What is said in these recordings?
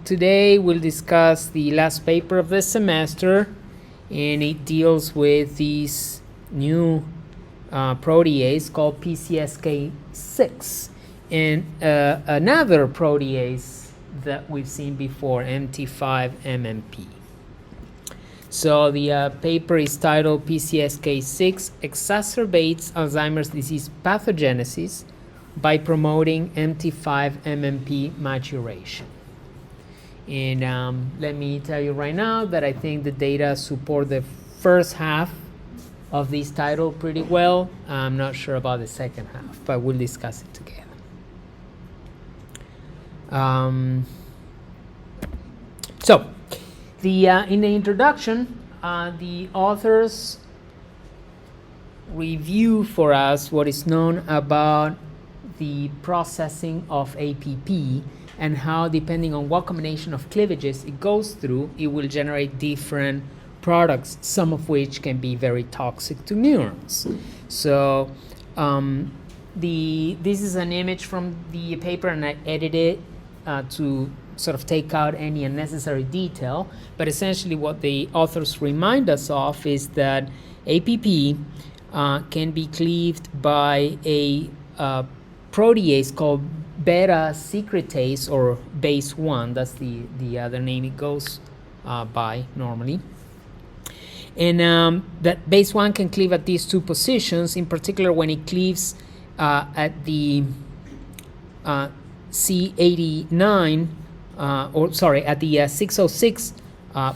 Today we'll discuss the last paper of the semester, and it deals with these new protease called PCSK6 and another protease that we've seen before, MT5-MMP. So the paper is titled PCSK6 exacerbates Alzheimer's disease pathogenesis by promoting MT5-MMP maturation. And let me tell you right now that I think the data support the first half of this title pretty well. I'm not sure about the second half, but we'll discuss it together. So, in the introduction, the authors review for us what is known about the processing of APP and how, depending on what combination of cleavages it goes through, it will generate different products, some of which can be very toxic to neurons. So this is an image from the paper, and I edited it to sort of take out any unnecessary detail. But essentially what the authors remind us of is that APP can be cleaved by a protease called beta secretase, or base 1. That's the other name it goes by normally. And that base 1 can cleave at these two positions, in particular when it cleaves at the C89, at the 606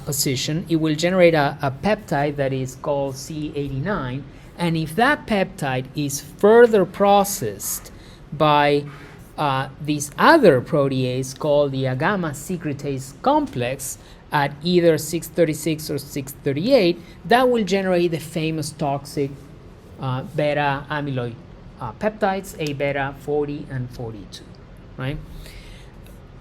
position, it will generate a peptide that is called C89. And if that peptide is further processed by this other protease called the gamma secretase complex at either 636 or 638, that will generate the famous toxic beta amyloid peptides, A beta 40 and 42, right?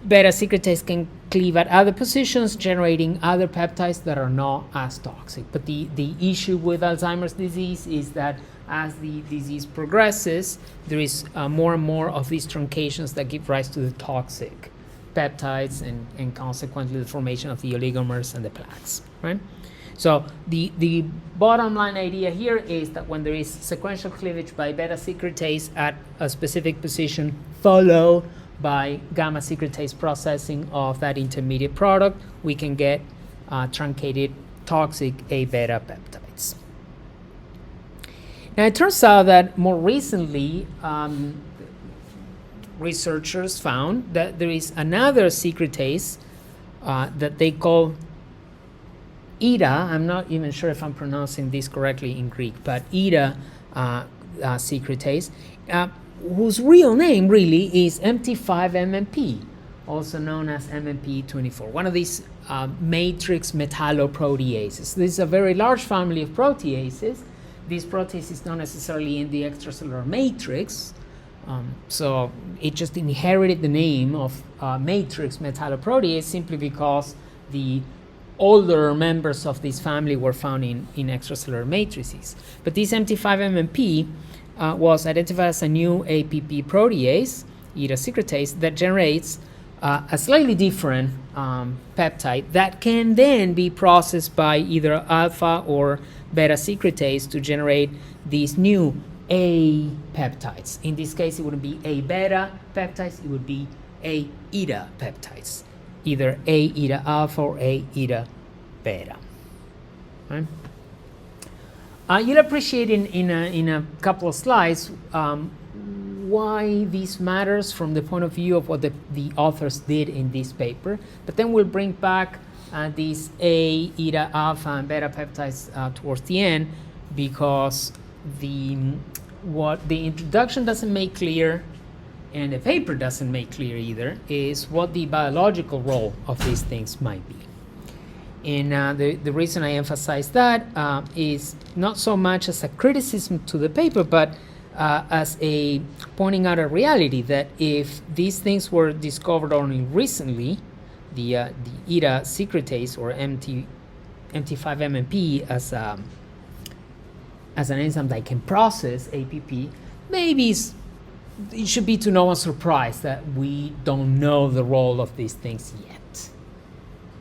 Beta secretase can cleave at other positions, generating other peptides that are not as toxic. But the issue with Alzheimer's disease is that as the disease progresses, there is more and more of these truncations that give rise to the toxic peptides and consequently the formation of the oligomers and the plaques, right? So the bottom line idea here is that when there is sequential cleavage by beta secretase at a specific position followed by gamma secretase processing of that intermediate product, we can get truncated toxic A beta peptides. Now it turns out that more recently researchers found that there is another secretase that they call ETA. I'm not even sure if I'm pronouncing this correctly in Greek, but ETA secretase, whose real name really is MT5-MMP, also known as MMP24, one of these matrix metalloproteases. This is a very large family of proteases. This protease is not necessarily in the extracellular matrix, so it just inherited the name of matrix metalloprotease simply because the older members of this family were found in extracellular matrices. But this MT5-MMP was identified as a new APP protease, ETA secretase, that generates a slightly different peptide that can then be processed by either alpha or beta secretase to generate these new A peptides. In this case, it wouldn't be A beta peptides, it would be A eta peptides, either A eta alpha or A eta beta. Right? You'll appreciate in a couple of slides why this matters from the point of view of what the authors did in this paper. But then we'll bring back these A, eta, alpha, and beta peptides towards the end, because what the introduction doesn't make clear, and the paper doesn't make clear either, is what the biological role of these things might be. And the reason I emphasize that is not so much as a criticism to the paper, but as a pointing out a reality that if these things were discovered only recently, the ETA secretase or MT5-MMP as an enzyme that can process APP, maybe it should be to no one's surprise that we don't know the role of these things yet,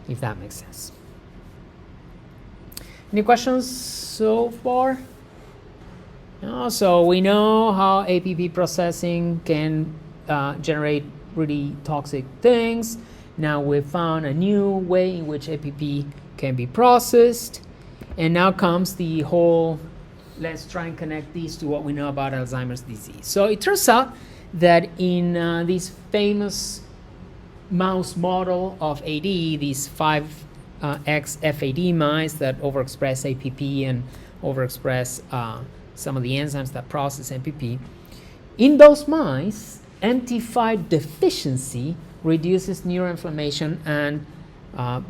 if that makes sense. Any questions so far? No, so we know how APP processing can generate really toxic things. Now we've found a new way in which APP can be processed. And now comes the whole, let's try and connect these to what we know about Alzheimer's disease. So it turns out that in this famous mouse model of AD, these 5X FAD mice that overexpress APP and overexpress some of the enzymes that process MPP, in those mice, MT5 deficiency reduces neuroinflammation and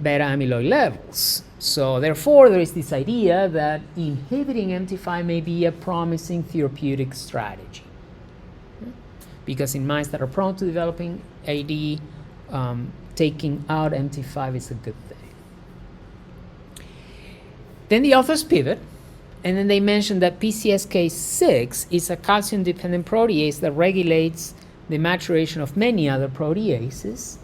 beta amyloid levels. So therefore, there is this idea that inhibiting MT5 may be a promising therapeutic strategy. Because in mice that are prone to developing AD, taking out MT5 is a good thing. Then the authors pivot, and then they mention that PCSK6 is a calcium-dependent protease that regulates the maturation of many other proteases.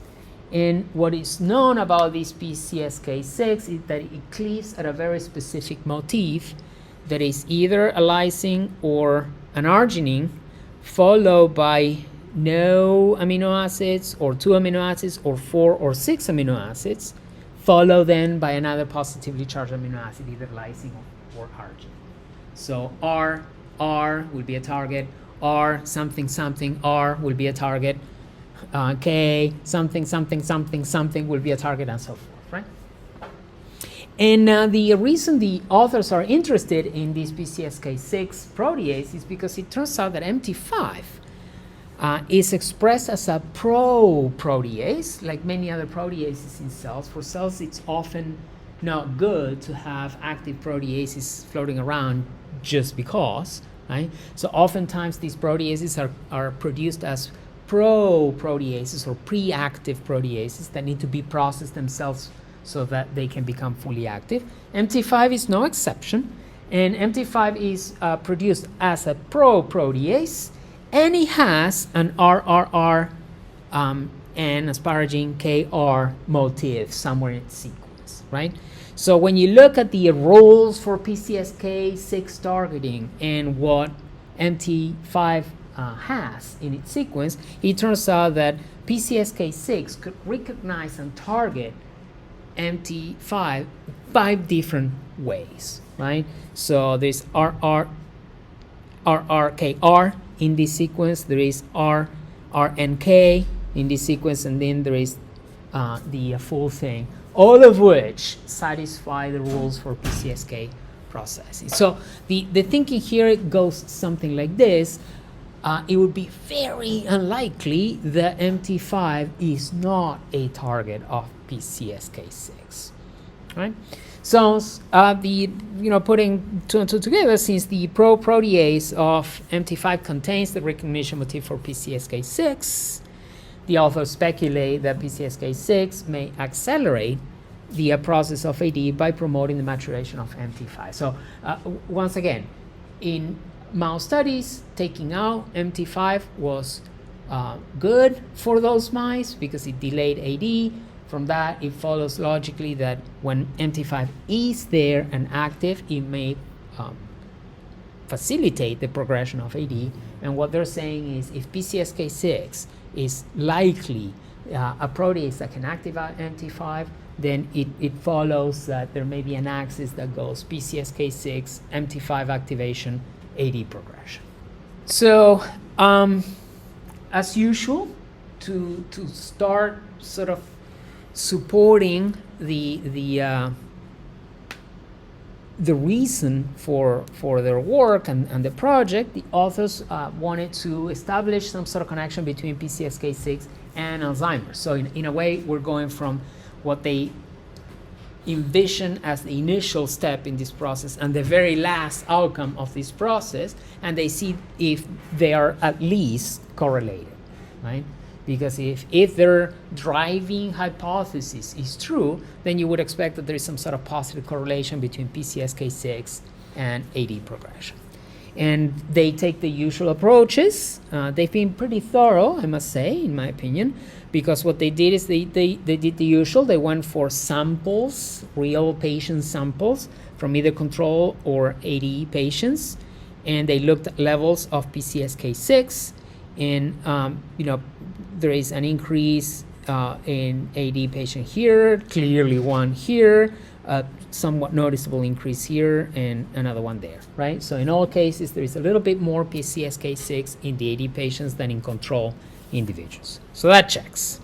And what is known about this PCSK6 is that it cleaves at a very specific motif that is either a lysine or an arginine, followed by no amino acids, or 2 amino acids, or 4 or 6 amino acids, followed then by another positively charged amino acid, either lysine or arginine. So R will be a target, R something something, R will be a target, K something something something something will be a target, and so forth, right? And the reason the authors are interested in this PCSK6 protease is because it turns out that MT5 is expressed as a pro-protease, like many other proteases in cells. For cells, it's often not good to have active proteases floating around just because, right? So oftentimes these proteases are produced as pro-proteases or pre-active proteases that need to be processed themselves so that they can become fully active. MT5 is no exception, and MT5 is produced as a pro-protease, and it has an RRR and asparagine KR motif somewhere in its sequence, right? So when you look at the roles for PCSK6 targeting and what MT5 has in its sequence, it turns out that PCSK6 could recognize and target MT5 5 different ways, right? So there's RRKR in this sequence, there is RNK in this sequence, and then there is the full thing, all of which satisfy the rules for PCSK processing. So the thinking here goes something like this. It would be very unlikely that MT5 is not a target of PCSK6, right? So putting two and two together, since the pro-protease of MT5 contains the recognition motif for PCSK6, the authors speculate that PCSK6 may accelerate the process of AD by promoting the maturation of MT5. So once again, in mouse studies, taking out MT5 was good for those mice because it delayed AD. From that, it follows logically that when MT5 is there and active, it may facilitate the progression of AD. And what they're saying is if PCSK6 is likely a protease that can activate MT5, then it follows that there may be an axis that goes PCSK6, MT5 activation, AD progression. So, as usual, to start sort of supporting the reason for their work and the project, the authors wanted to establish some sort of connection between PCSK6 and Alzheimer's. So in a way, we're going from what they envision as the initial step in this process and the very last outcome of this process, and they see if they are at least correlated, right? Because if their driving hypothesis is true, then you would expect that there is some sort of positive correlation between PCSK6 and AD progression. And they take the usual approaches. They've been pretty thorough, I must say, in my opinion, because what they did is they did the usual. They went for samples, real patient samples from either control or AD patients, and they looked at levels of PCSK6, and there is an increase in AD patient here, clearly one here, somewhat noticeable increase here, and another one there, right? So in all cases, there is a little bit more PCSK6 in the AD patients than in control individuals. So that checks.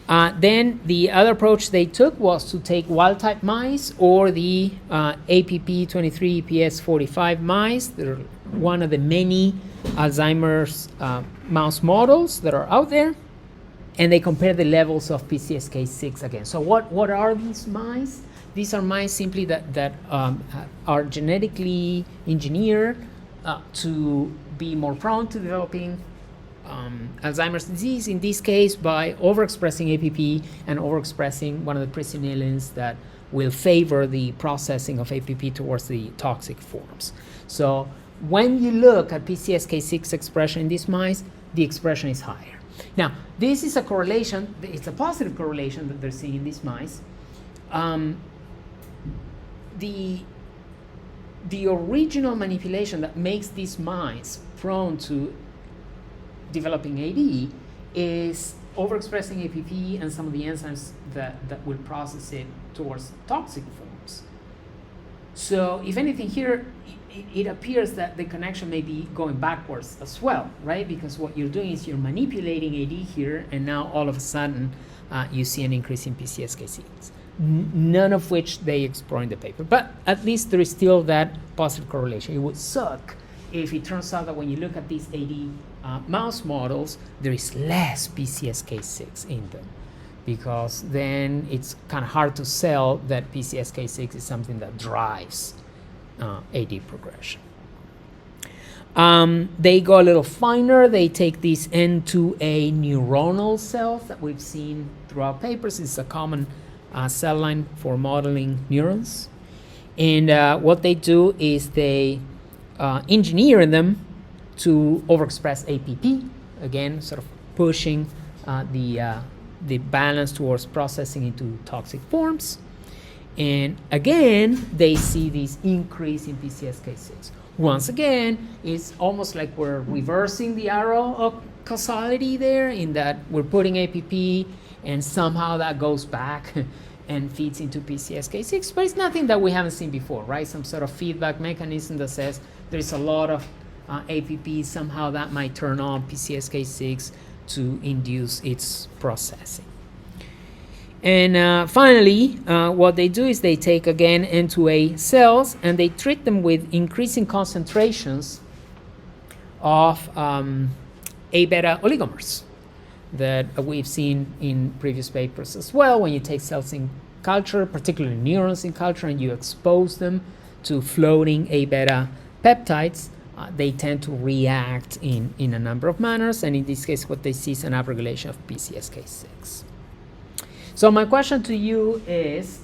Then the other approach they took was to take wild-type mice or the APP23PS45 mice. They're one of the many Alzheimer's mouse models that are out there. And they compare the levels of PCSK6 again. So what are these mice? These are mice simply that are genetically engineered to be more prone to developing Alzheimer's disease, in this case by overexpressing APP and overexpressing one of the presenilins that will favor the processing of APP towards the toxic forms. So when you look at PCSK6 expression in these mice, the expression is higher. Now, this is a correlation, it's a positive correlation that they're seeing in these mice. The original manipulation that makes these mice prone to developing AD is overexpressing APP and some of the enzymes that will process it towards toxic forms. So if anything here, it appears that the connection may be going backwards as well, right? Because what you're doing is you're manipulating AD here, and now all of a sudden you see an increase in PCSK6, none of which they explore in the paper. But at least there is still that positive correlation. It would suck if it turns out that when you look at these AD mouse models, there is less PCSK6 in them, because then it's kind of hard to sell that PCSK6 is something that drives AD progression. They go a little finer. They take these N2A neuronal cells that we've seen throughout papers. It's a common cell line for modeling neurons. And what they do is they engineer them to overexpress APP, again, sort of pushing the balance towards processing into toxic forms. And again, they see this increase in PCSK6. Once again, it's almost like we're reversing the arrow of causality there, in that we're putting APP and somehow that goes back and feeds into PCSK6. But it's nothing that we haven't seen before, right? Some sort of feedback mechanism that says there's a lot of APP, somehow that might turn on PCSK6 to induce its processing. And finally, what they do is they take, again, N2A cells, and they treat them with increasing concentrations of A-beta oligomers that we've seen in previous papers as well. When you take cells in culture, particularly neurons in culture, and you expose them to floating A-beta peptides, they tend to react in a number of manners, and in this case, what they see is an upregulation of PCSK6. So my question to you is,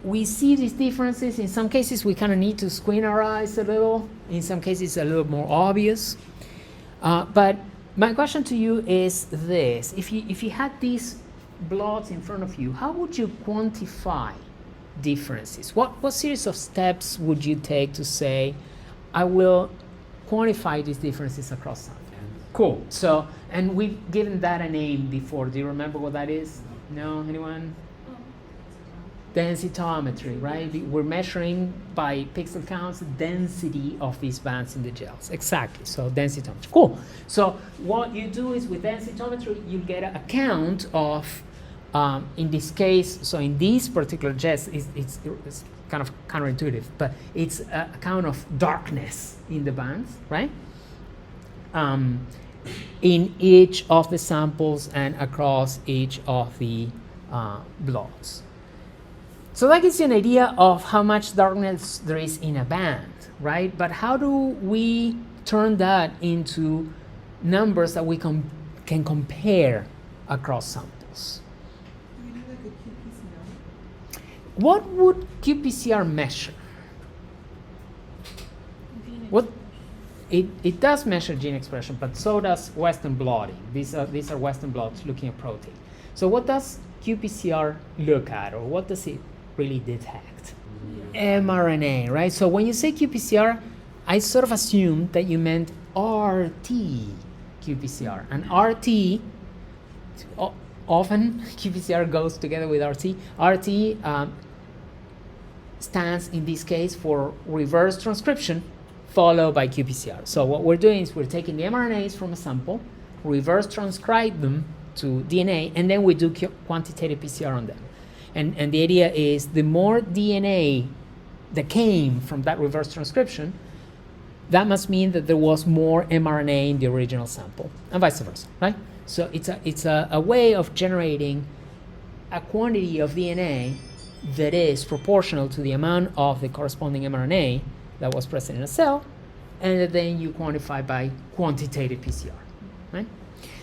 we see these differences. In some cases, we kind of need to squint our eyes a little. In some cases, it's a little more obvious. But my question to you is this. If you had these blots in front of you, how would you quantify differences? What series of steps would you take to say, I will quantify these differences across time? Cool. So, and we've given that a name before. Do you remember what that is? No? Anyone? Densitometry, right? We're measuring by pixel counts the density of these bands in the gels. Exactly. So densitometry. Cool. So what you do is with densitometry, you get a count of, in this case, so in these particular gels, it's kind of counterintuitive, but it's a count of darkness in the bands, right? In each of the samples and across each of the blots. So that gives you an idea of how much darkness there is in a band, right? But how do we turn that into numbers that we can compare across samples? Do we do like a qPCR? What would qPCR measure? What it does measure gene expression, but so does Western blotting. These are Western blots looking at protein. So what does qPCR look at, or what does it really detect? mRNA, right? So when you say qPCR, I sort of assumed that you meant RT qPCR. And RT, often qPCR goes together with RT. RT stands in this case for reverse transcription followed by qPCR. So what we're doing is we're taking the mRNAs from a sample, reverse transcribe them to DNA, and then we do quantitative PCR on them. And the idea is the more DNA that came from that reverse transcription, that must mean that there was more mRNA in the original sample, and vice versa, right? So it's a way of generating a quantity of DNA that is proportional to the amount of the corresponding mRNA that was present in a cell, and then you quantify by quantitative PCR, right?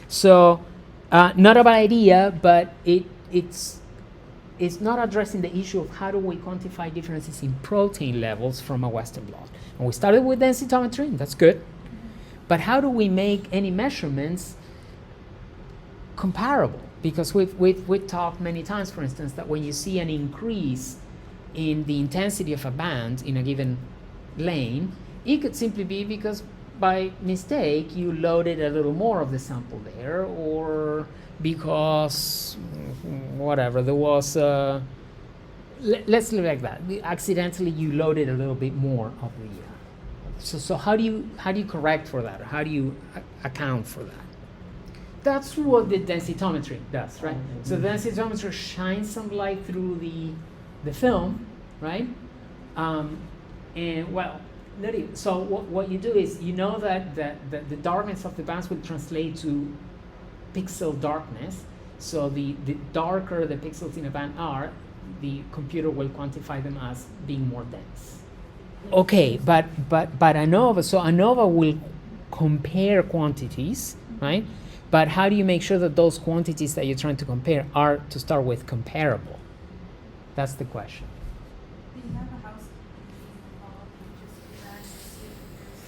So not a bad idea, but it's not addressing the issue of how do we quantify differences in protein levels from a Western blot. And we started with densitometry, and that's good. But how do we make any measurements comparable? Because we've talked many times, for instance, that when you see an increase in the intensity of a band in a given lane, it could simply be because by mistake you loaded a little more of the sample there, or because whatever, there was let's leave it like that. Accidentally you loaded a little bit more of the so how do you correct for that? Or how do you account for that? That's what the densitometry does, right? So the densitometer shines some light through the film, right? And well, so what you do is, you know that the darkness of the bands will translate to pixel darkness. So the darker the pixels in a band are, the computer will quantify them as being more dense. Okay, but ANOVA, so ANOVA will compare quantities, right? But how do you make sure that those quantities that you're trying to compare are, to start with, comparable? That's the question.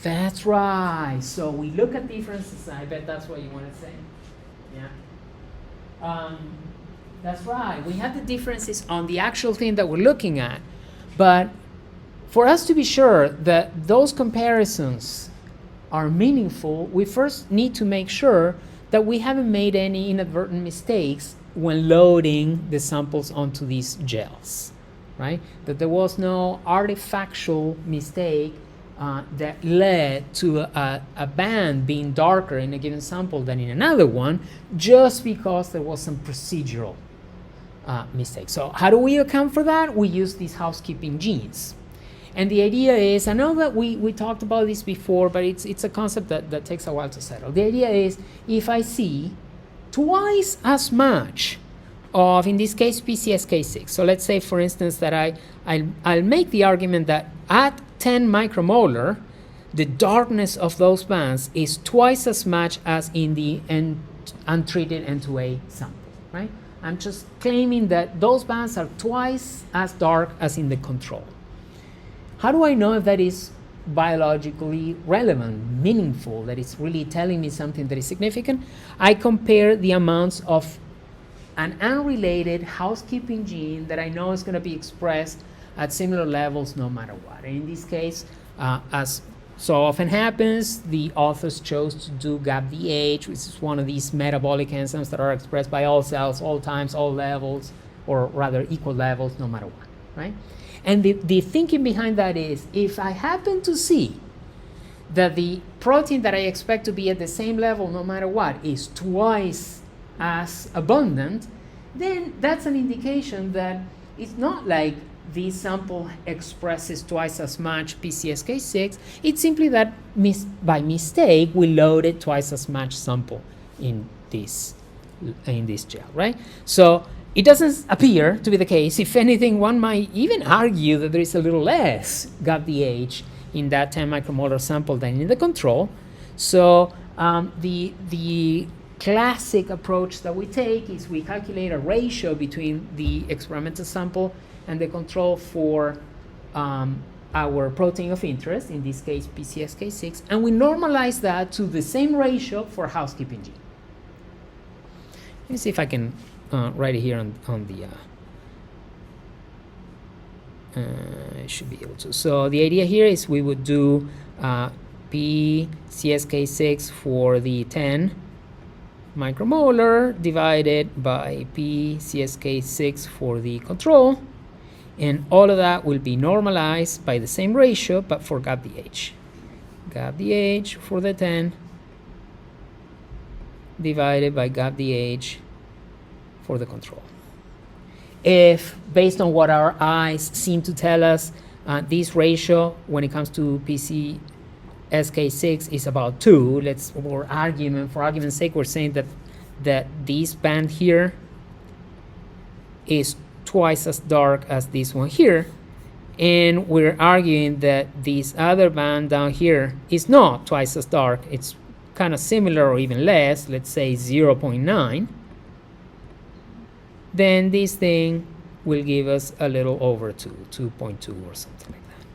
That's right. So we look at differences. I bet that's what you want to say. Yeah. That's right. We have the differences on the actual thing that we're looking at. But for us to be sure that those comparisons are meaningful, we first need to make sure that we haven't made any inadvertent mistakes when loading the samples onto these gels, right? That there was no artifactual mistake that led to a band being darker in a given sample than in another one, just because there was some procedural mistake. So how do we account for that? We use these housekeeping genes. And the idea is, I know that we talked about this before, but it's a concept that takes a while to settle. The idea is, if I see twice as much of, in this case, PCSK6. So let's say, for instance, that I'll make the argument that at 10 micromolar, the darkness of those bands is twice as much as in the untreated N2A sample, right? I'm just claiming that those bands are twice as dark as in the control. How do I know if that is biologically relevant, meaningful, that it's really telling me something that is significant? I compare the amounts of an unrelated housekeeping gene that I know is going to be expressed at similar levels no matter what. And in this case, as so often happens, the authors chose to do GAPDH, which is one of these metabolic enzymes that are expressed by all cells, all times, all levels, or rather equal levels no matter what, right? And the thinking behind that is, if I happen to see that the protein that I expect to be at the same level no matter what is twice as abundant, then that's an indication that it's not like this sample expresses twice as much PCSK6. It's simply that by mistake we loaded twice as much sample in this gel, right? So it doesn't appear to be the case. If anything, one might even argue that there is a little less GAPDH in that 10 micromolar sample than in the control. So the classic approach that we take is we calculate a ratio between the experimental sample and the control for our protein of interest, in this case PCSK6, and we normalize that to the same ratio for housekeeping gene. Let me see if I can write it here on the I should be able to. So the idea here is we would do PCSK6 for the 10 micromolar divided by PCSK6 for the control, and all of that will be normalized by the same ratio but for GAP-DH. GAP-DH for the 10 divided by GAP-DH for the control. If, based on what our eyes seem to tell us, this ratio when it comes to PCSK6 is about 2, for argument's sake, we're saying that this band here is twice as dark as this one here, and we're arguing that this other band down here is not twice as dark, it's kind of similar or even less, let's say 0.9, then this thing will give us a little over 2.2 or something like that.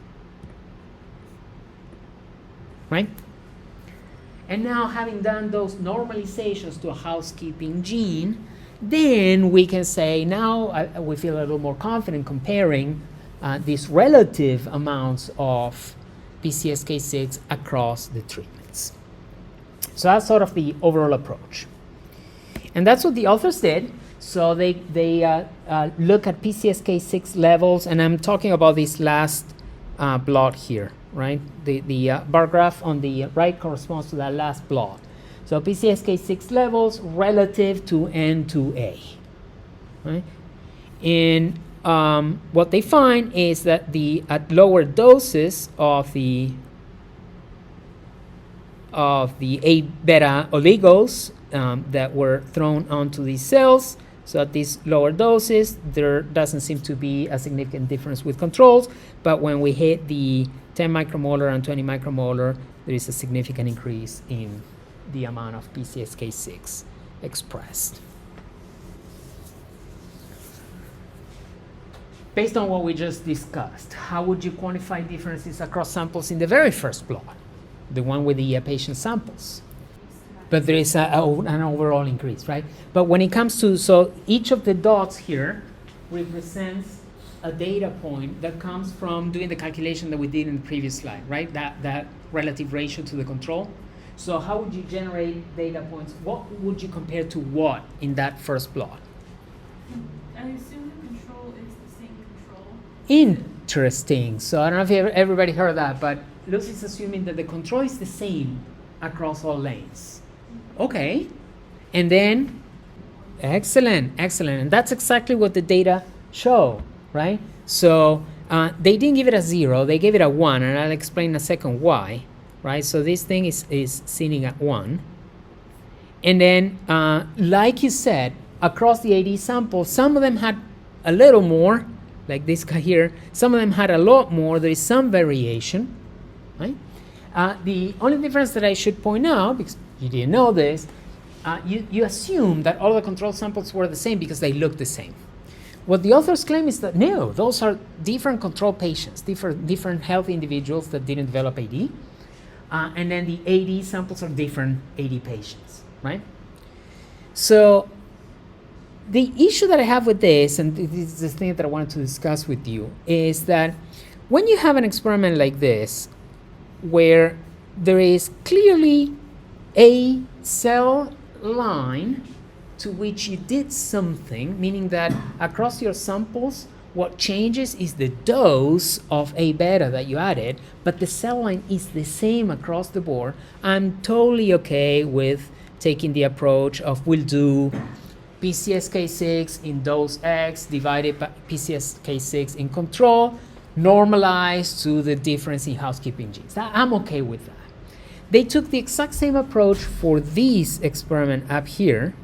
Right? And now, having done those normalizations to a housekeeping gene, then we can say now we feel a little more confident comparing these relative amounts of PCSK6 across the treatments. So that's sort of the overall approach. And that's what the authors did. So they look at PCSK6 levels, and I'm talking about this last plot here, right? The bar graph on the right corresponds to that last plot. So PCSK6 levels relative to N2A, right? And what they find is that at lower doses of the A beta oligos that were thrown onto these cells, so at these lower doses, there doesn't seem to be a significant difference with controls, but when we hit the 10 micromolar and 20 micromolar, there is a significant increase in the amount of PCSK6 expressed. Based on what we just discussed, how would you quantify differences across samples in the very first plot, the one with the patient samples? But there is an overall increase, right? But when it comes to, so each of the dots here represents a data point that comes from doing the calculation that we did in the previous slide, right? That relative ratio to the control. So how would you generate data points? What would you compare to what in that first plot? I assume the control is the same control. Interesting. So I don't know if everybody heard that, but Lucy's assuming that the control is the same across all lanes. Okay. And then, excellent. And that's exactly what the data show, right? So they didn't give it a 0, they gave it a 1, and I'll explain in a second why, right? So this thing is sitting at 1. And then, like you said, across the AD sample, some of them had a little more, like this guy here. Some of them had a lot more. There is some variation, right? The only difference that I should point out, because you didn't know this, you assume that all the control samples were the same because they look the same. What the authors claim is that no, those are different control patients, different healthy individuals that didn't develop AD, and then the AD samples are different AD patients, right? So the issue that I have with this, and this is the thing that I wanted to discuss with you, is that when you have an experiment like this, where there is clearly a cell line to which you did something, meaning that across your samples, what changes is the dose of A beta that you added, but the cell line is the same across the board, I'm totally okay with taking the approach of we'll do PCSK6 in dose X divided by PCSK6 in control, normalized to the difference in housekeeping genes. I'm okay with that. They took the exact same approach for this experiment up here,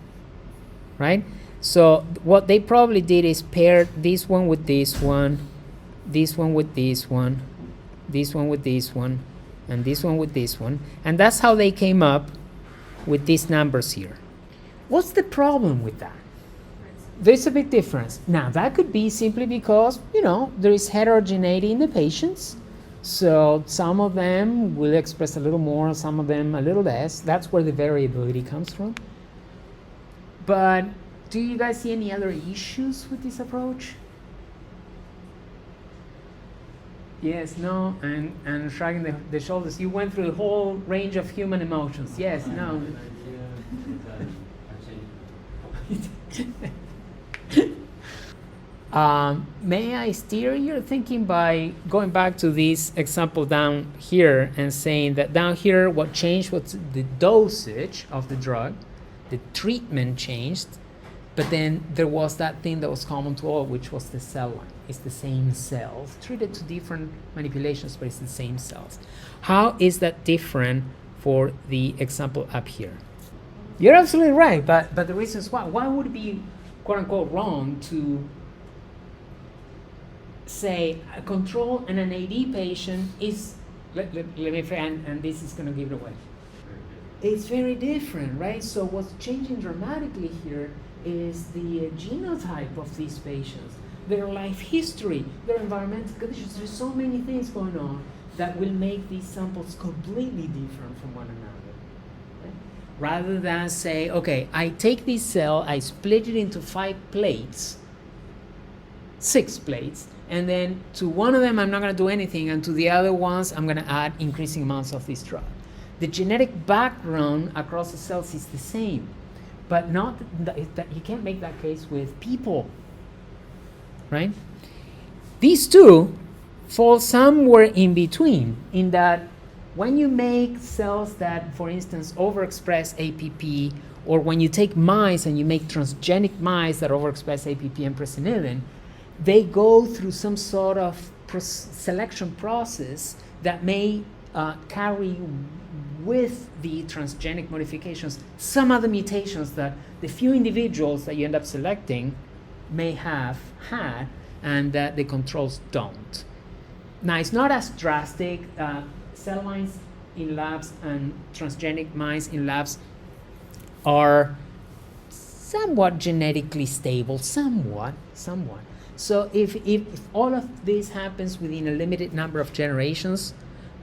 right? So what they probably did is pair this one with this one, this one with this one, this one with this one, and this one with this one. And that's how they came up with these numbers here. What's the problem with that? There's a big difference. Now, that could be simply because, there is heterogeneity in the patients. So some of them will express a little more, some of them a little less. That's where the variability comes from. But do you guys see any other issues with this approach? Yes, no, and shrugging the shoulders. You went through the whole range of human emotions. Yes, no. May I steer your thinking by going back to this example down here and saying that down here what changed was the dosage of the drug, the treatment changed, but then there was that thing that was common to all, which was the cell line. It's the same cells, treated to different manipulations, but it's the same cells. How is that different for the example up here? You're absolutely right, but the reasons why would it be quote unquote wrong to say a control and an AD patient is, let me say, and this is going to give it away. It's very different, right? So what's changing dramatically here is the genotype of these patients, their life history, their environmental conditions. There's so many things going on that will make these samples completely different from one another. Right? Rather than say, okay, I take this cell, I split it into 5 plates, 6 plates, and then to one of them I'm not going to do anything, and to the other ones I'm going to add increasing amounts of this drug. The genetic background across the cells is the same, but not that you can't make that case with people, right? These two fall somewhere in between, in that when you make cells that, for instance, overexpress APP, or when you take mice and you make transgenic mice that overexpress APP and presenilin, they go through some sort of selection process that may carry with the transgenic modifications some other mutations that the few individuals that you end up selecting may have had and that the controls don't. Now, it's not as drastic. Cell lines in labs and transgenic mice in labs are somewhat genetically stable, somewhat. So if all of this happens within a limited number of generations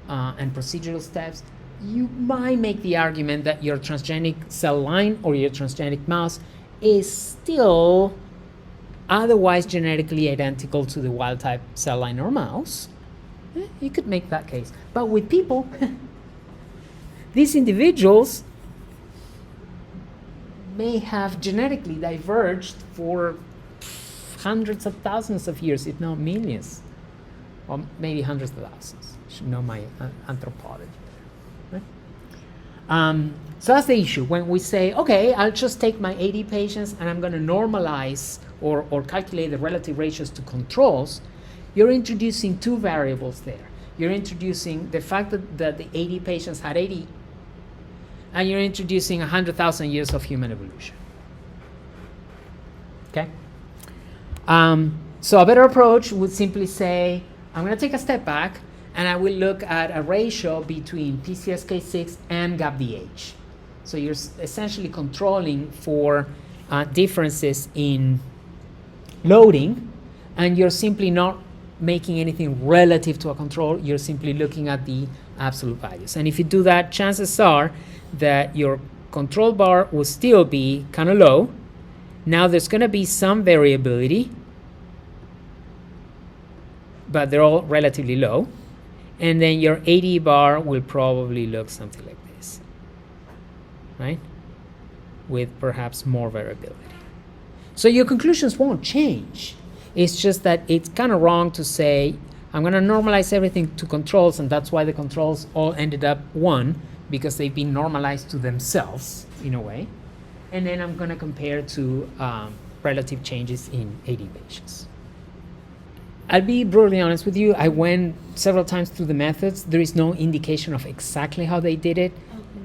and procedural steps, you might make the argument that your transgenic cell line or your transgenic mouse is still otherwise genetically identical to the wild type cell line or mouse. You could make that case. But with people, these individuals may have genetically diverged for hundreds of thousands of years, if not millions, or maybe hundreds of thousands. You should know my anthropology. Right? So that's the issue. When we say, okay, I'll just take my 80 patients and I'm going to normalize or calculate the relative ratios to controls, you're introducing 2 variables there. You're introducing the fact that the 80 patients had 80, and you're introducing 100,000 years of human evolution. Okay? So a better approach would simply say, I'm going to take a step back, and I will look at a ratio between PCSK6 and GAPDH. So you're essentially controlling for differences in loading, and you're simply not making anything relative to a control. You're simply looking at the absolute values. And if you do that, chances are that your control bar will still be kind of low. Now there's going to be some variability, but they're all relatively low. And then your 80 bar will probably look something like this, right? With perhaps more variability. So your conclusions won't change. It's just that it's kind of wrong to say, I'm going to normalize everything to controls, and that's why the controls all ended up 1, because they've been normalized to themselves, in a way. And then I'm going to compare to relative changes in 80 patients. I'll be brutally honest with you. I went several times through the methods. There is no indication of exactly how they did it.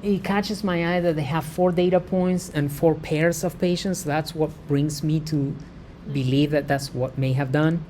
Okay. It catches my eye that they have 4 data points and 4 pairs of patients. That's what brings me to believe that that's what may have done,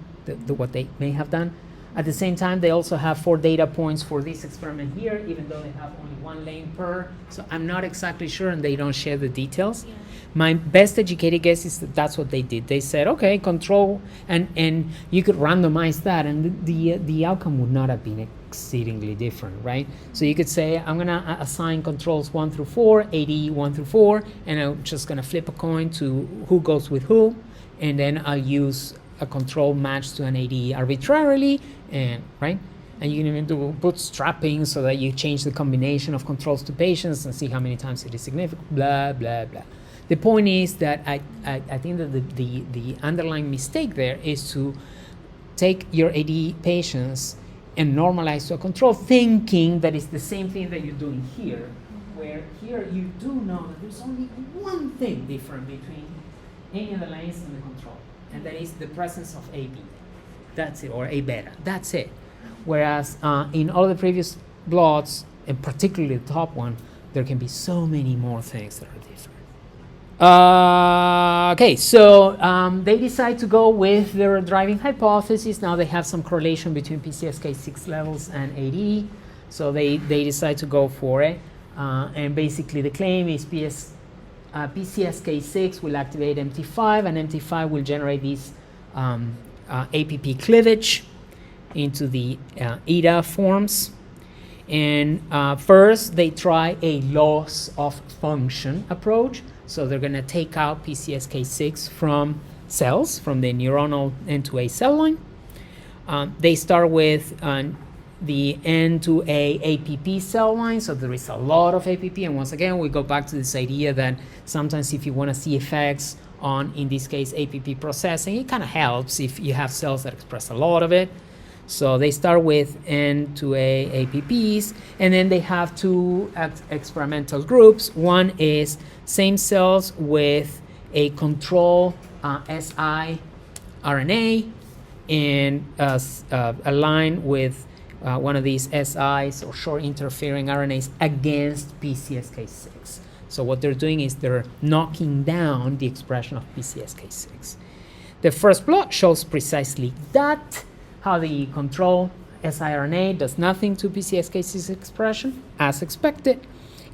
what they may have done. At the same time, they also have 4 data points for this experiment here, even though they have only 1 lane per. So I'm not exactly sure, and they don't share the details. Yeah. My best educated guess is that that's what they did. They said, okay, control, and you could randomize that, and the outcome would not have been exceedingly different, right? So you could say, I'm going to assign controls 1 through 4, AD 1 through 4, and I'm just going to flip a coin to who goes with who, and then I'll use a control matched to an AD arbitrarily, and right? And you can even do bootstrapping so that you change the combination of controls to patients and see how many times it is significant, blah, blah, blah. The point is that I think that the underlying mistake there is to take your AD patients and normalize to a control, thinking that it's the same thing that you're doing here, where here you do know that there's only one thing different between any of the lanes and the control, and that is the presence of AB. That's it, or A beta. That's it. Whereas in all the previous blots, and particularly the top one, there can be so many more things that are different. Okay, so they decide to go with their driving hypothesis. Now they have some correlation between PCSK6 levels and AD, so they decide to go for it. And basically the claim is PCSK6 will activate MT5, and MT5 will generate this APP cleavage into the ETA forms. And first they try a loss of function approach. So they're going to take out PCSK6 from cells, from the neuronal N2A cell line. They start with the N2A APP cell line, so there is a lot of APP. And once again, we go back to this idea that sometimes if you want to see effects on, in this case, APP processing, it kind of helps if you have cells that express a lot of it. So they start with N2A APPs, and then they have two experimental groups. One is same cells with a control siRNA and align with one of these SIs or short interfering RNAs against PCSK6. So what they're doing is they're knocking down the expression of PCSK6. The first plot shows precisely that, how the control siRNA does nothing to PCSK6 expression, as expected,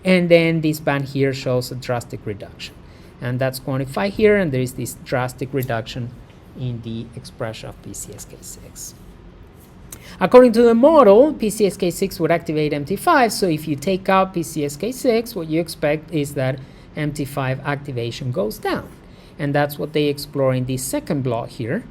and then this band here shows a drastic reduction. And that's quantified here, and there is this drastic reduction in the expression of PCSK6. According to the model, PCSK6 would activate MT5, so if you take out PCSK6, what you expect is that MT5 activation goes down. And that's what they explore in this second blot here.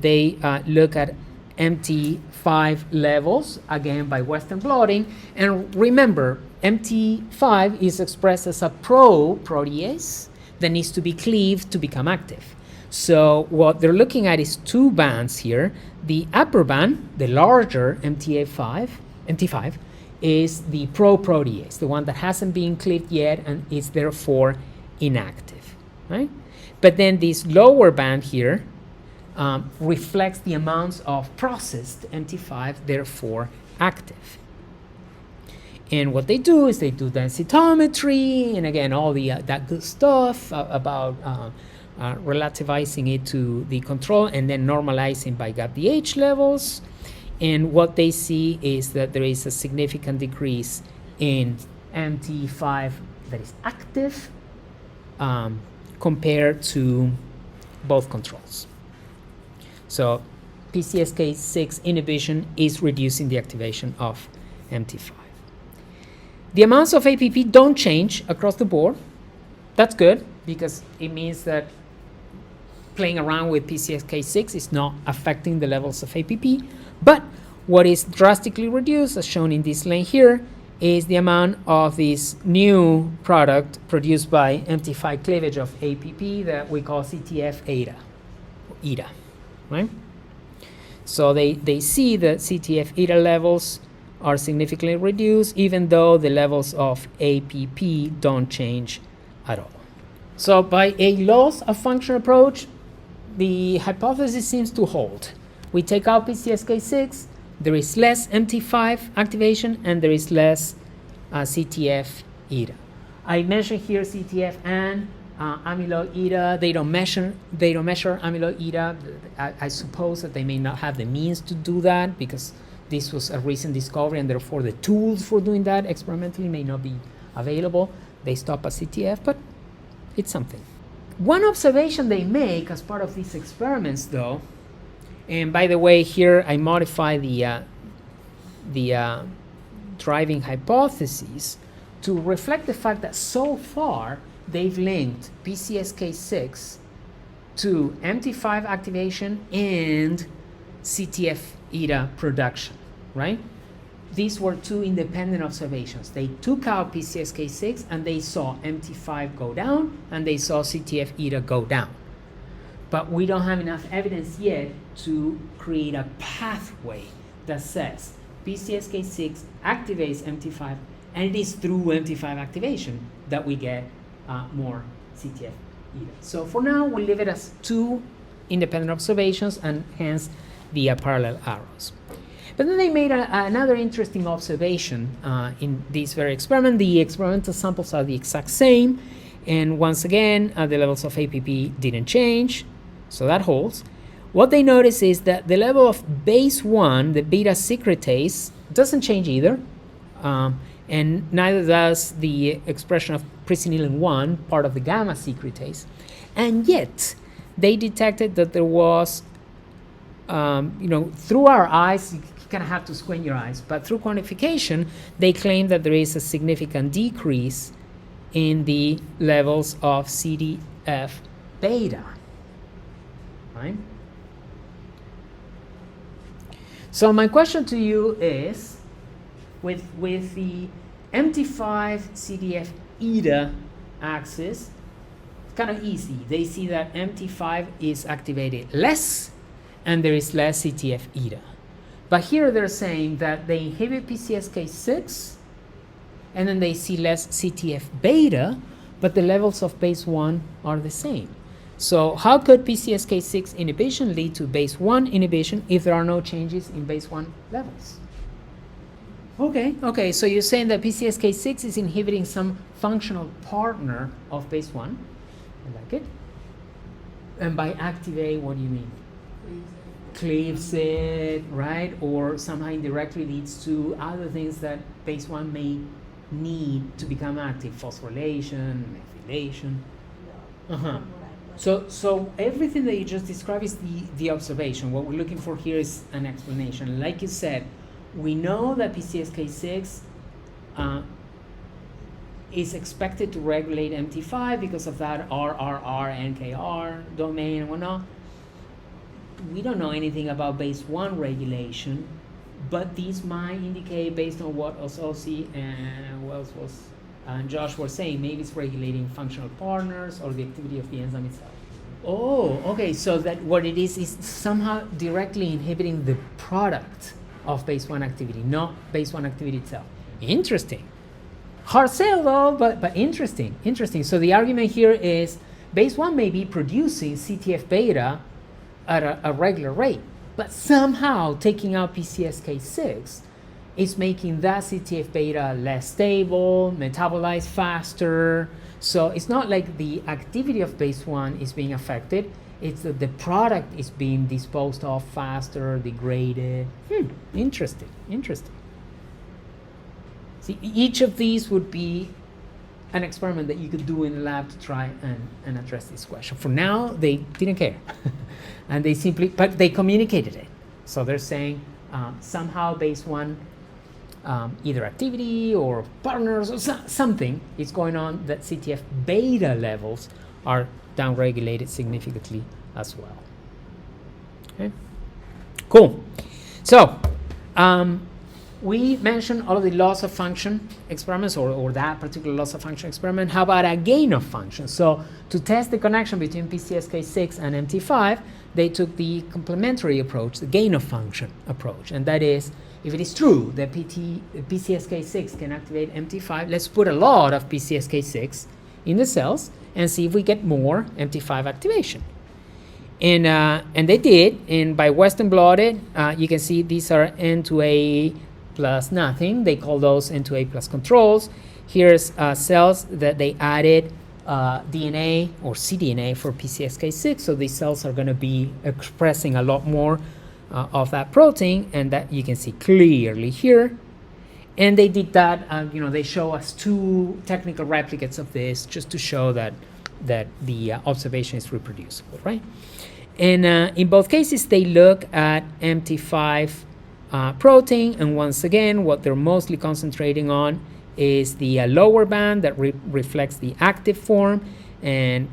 They look at MT5 levels, again by Western blotting, and remember, MT5 is expressed as a protease that needs to be cleaved to become active. So what they're looking at is two bands here. The upper band, the larger MT5, is the protease, the one that hasn't been cleaved yet and is therefore inactive, right? But then this lower band here reflects the amounts of processed MT5, therefore active. And what they do is they do densitometry, and again, all the that good stuff about relativizing it to the control and then normalizing by GAPDH levels. And what they see is that there is a significant decrease in MT5 that is active compared to both controls. So PCSK6 inhibition is reducing the activation of MT5. The amounts of APP don't change across the board. That's good, because it means that playing around with PCSK6 is not affecting the levels of APP. But what is drastically reduced, as shown in this lane here, is the amount of this new product produced by MT5 cleavage of APP that we call CTF-ETA, right? So they see that CTF-ETA levels are significantly reduced, even though the levels of APP don't change at all. So by a loss of function approach, the hypothesis seems to hold. We take out PCSK6, there is less MT5 activation, and there is less CTF-ETA. I mentioned here CTF and amyloid ETA. They don't measure amyloid ETA. I suppose that they may not have the means to do that because this was a recent discovery, and therefore the tools for doing that experimentally may not be available. They stop at CTF, but it's something. One observation they make as part of these experiments, though, and by the way, here I modify the the driving hypothesis to reflect the fact that so far they've linked PCSK6 to MT5 activation and CTF-eta production, right? These were two independent observations. They took out PCSK6 and they saw MT5 go down and they saw CTF-eta go down. But we don't have enough evidence yet to create a pathway that says PCSK6 activates MT5, and it is through MT5 activation that we get more CTF-eta. So for now, we'll leave it as two independent observations and hence the parallel arrows. But then they made another interesting observation in this very experiment. The experimental samples are the exact same, and once again, the levels of APP didn't change, so that holds. What they notice is that the level of base 1, the beta secretase, doesn't change either, and neither does the expression of presenilin 1, part of the gamma secretase. And yet, they detected that there was, through our eyes, you kind of have to squint your eyes, but through quantification, they claim that there is a significant decrease in the levels of CDF beta, right? So my question to you is, with the MT5 CDF eta axis, it's kind of easy. They see that MT5 is activated less and there is less CTF eta. But here they're saying that they inhibit PCSK6 and then they see less CTF beta, but the levels of base 1 are the same. So how could PCSK6 inhibition lead to base 1 inhibition if there are no changes in base 1 levels? Okay, so you're saying that PCSK6 is inhibiting some functional partner of base 1. I like it. And by activate, what do you mean? Cleaves it, right? Or somehow indirectly leads to other things that base 1 may need to become active, phosphorylation, methylation. So everything that you just described is the observation. What we're looking for here is an explanation. Like you said, we know that PCSK6 is expected to regulate MT5 because of that RRR, NKR domain and whatnot. We don't know anything about base 1 regulation, but these might indicate, based on what Ososi and Josh were saying, maybe it's regulating functional partners or the activity of the enzyme itself. Oh, okay, so that what it is somehow directly inhibiting the product of base 1 activity, not base 1 activity itself. Interesting. Hard sell though, but interesting. So the argument here is base 1 may be producing CTF beta at a regular rate, but somehow taking out PCSK6 is making that CTF beta less stable, metabolize faster. So it's not like the activity of base 1 is being affected, it's that the product is being disposed of faster, degraded. Interesting. See, each of these would be an experiment that you could do in the lab to try and address this question. For now, they didn't care. And but they communicated it. So they're saying somehow base 1, either activity or partners or something is going on that CTF beta levels are downregulated significantly as well. Okay, cool. So we mentioned all of the loss of function experiments or that particular loss of function experiment. How about a gain of function? So to test the connection between PCSK6 and MT5, they took the complementary approach, the gain of function approach. And that is, if it is true that PCSK6 can activate MT5, let's put a lot of PCSK6 in the cells and see if we get more MT5 activation. And they did, and by Western blotted, you can see these are N2A plus nothing. They call those N2A plus controls. Here's cells that they added DNA or cDNA for PCSK6, so these cells are going to be expressing a lot more of that protein, and that you can see clearly here. And they did that, they show us 2 technical replicates of this just to show that the observation is reproducible, right? And in both cases, they look at MT5 protein, and once again, what they're mostly concentrating on is the lower band that reflects the active form, and